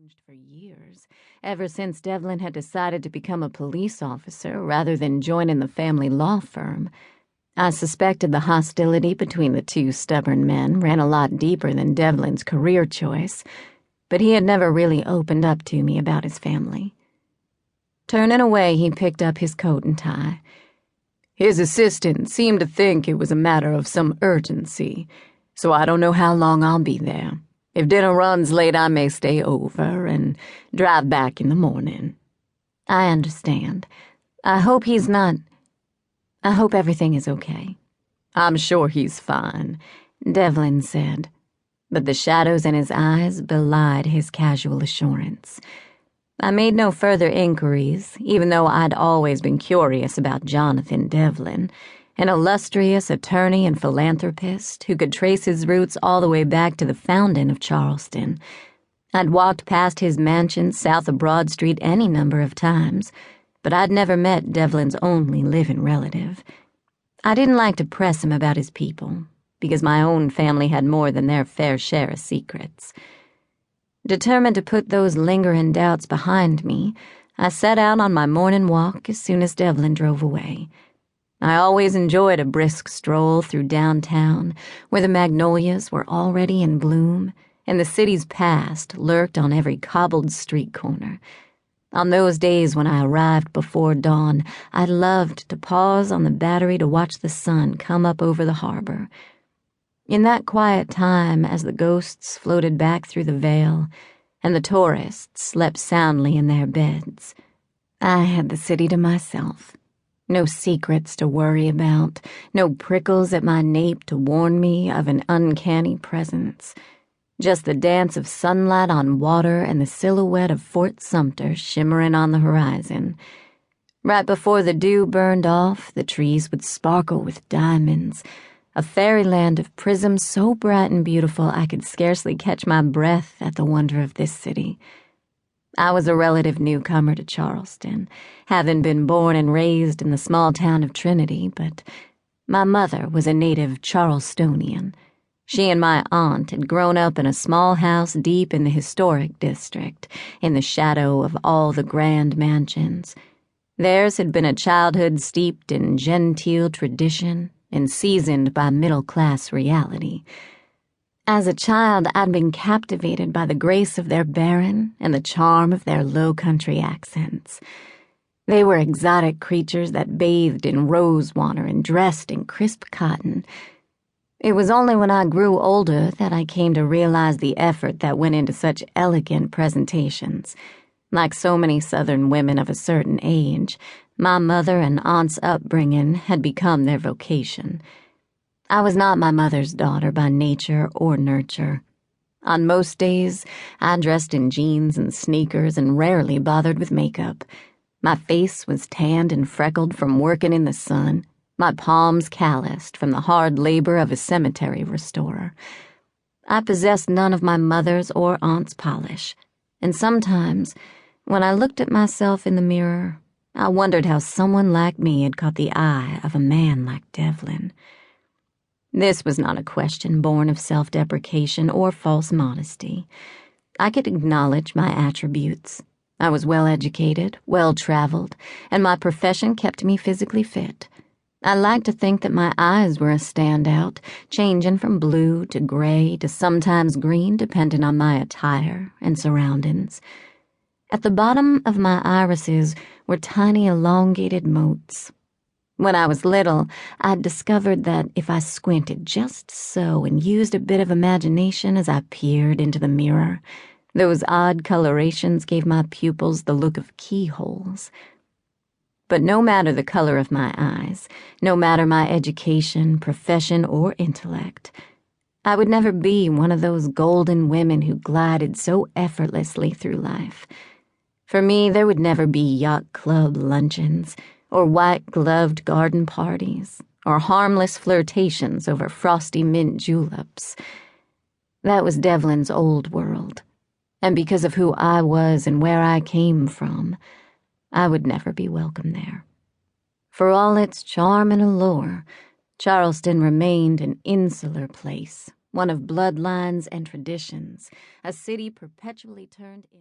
changed for years, ever since Devlin had decided to become a police officer rather than join in the family law firm. I suspected the hostility between the two stubborn men ran a lot deeper than Devlin's career choice, but he had never really opened up to me about his family. Turning away, he picked up his coat and tie. His assistant seemed to think it was a matter of some urgency, so I don't know how long I'll be there. If dinner runs late, I may stay over and drive back in the morning. I understand. I hope everything is okay. I'm sure he's fine, Devlin said, but the shadows in his eyes belied his casual assurance. I made no further inquiries, even though I'd always been curious about Jonathan Devlin, an illustrious attorney and philanthropist who could trace his roots all the way back to the founding of Charleston. I'd walked past his mansion south of Broad Street any number of times, but I'd never met Devlin's only living relative. I didn't like to press him about his people, because my own family had more than their fair share of secrets. Determined to put those lingering doubts behind me, I set out on my morning walk as soon as Devlin drove away. I always enjoyed a brisk stroll through downtown, where the magnolias were already in bloom, and the city's past lurked on every cobbled street corner. On those days when I arrived before dawn, I loved to pause on the Battery to watch the sun come up over the harbor. In that quiet time, as the ghosts floated back through the veil, and the tourists slept soundly in their beds, I had the city to myself. No secrets to worry about, no prickles at my nape to warn me of an uncanny presence. Just the dance of sunlight on water and the silhouette of Fort Sumter shimmering on the horizon. Right before the dew burned off, the trees would sparkle with diamonds, a fairyland of prisms so bright and beautiful I could scarcely catch my breath at the wonder of this city. I was a relative newcomer to Charleston, having been born and raised in the small town of Trinity, but my mother was a native Charlestonian. She and my aunt had grown up in a small house deep in the historic district, in the shadow of all the grand mansions. Theirs had been a childhood steeped in genteel tradition and seasoned by middle-class reality. As a child, I'd been captivated by the grace of their baron and the charm of their low-country accents. They were exotic creatures that bathed in rose water and dressed in crisp cotton. It was only when I grew older that I came to realize the effort that went into such elegant presentations. Like so many Southern women of a certain age, my mother and aunt's upbringing had become their vocation. I was not my mother's daughter by nature or nurture. On most days, I dressed in jeans and sneakers and rarely bothered with makeup. My face was tanned and freckled from working in the sun, my palms calloused from the hard labor of a cemetery restorer. I possessed none of my mother's or aunt's polish, and sometimes, when I looked at myself in the mirror, I wondered how someone like me had caught the eye of a man like Devlin. This was not a question born of self-deprecation or false modesty. I could acknowledge my attributes. I was well-educated, well-traveled, and my profession kept me physically fit. I liked to think that my eyes were a standout, changing from blue to gray to sometimes green depending on my attire and surroundings. At the bottom of my irises were tiny elongated motes. When I was little, I'd discovered that if I squinted just so and used a bit of imagination as I peered into the mirror, those odd colorations gave my pupils the look of keyholes. But no matter the color of my eyes, no matter my education, profession, or intellect, I would never be one of those golden women who glided so effortlessly through life. For me, there would never be yacht club luncheons, or white-gloved garden parties, or harmless flirtations over frosty mint juleps. That was Devlin's old world, and because of who I was and where I came from, I would never be welcome there. For all its charm and allure, Charleston remained an insular place, one of bloodlines and traditions, a city perpetually turned in.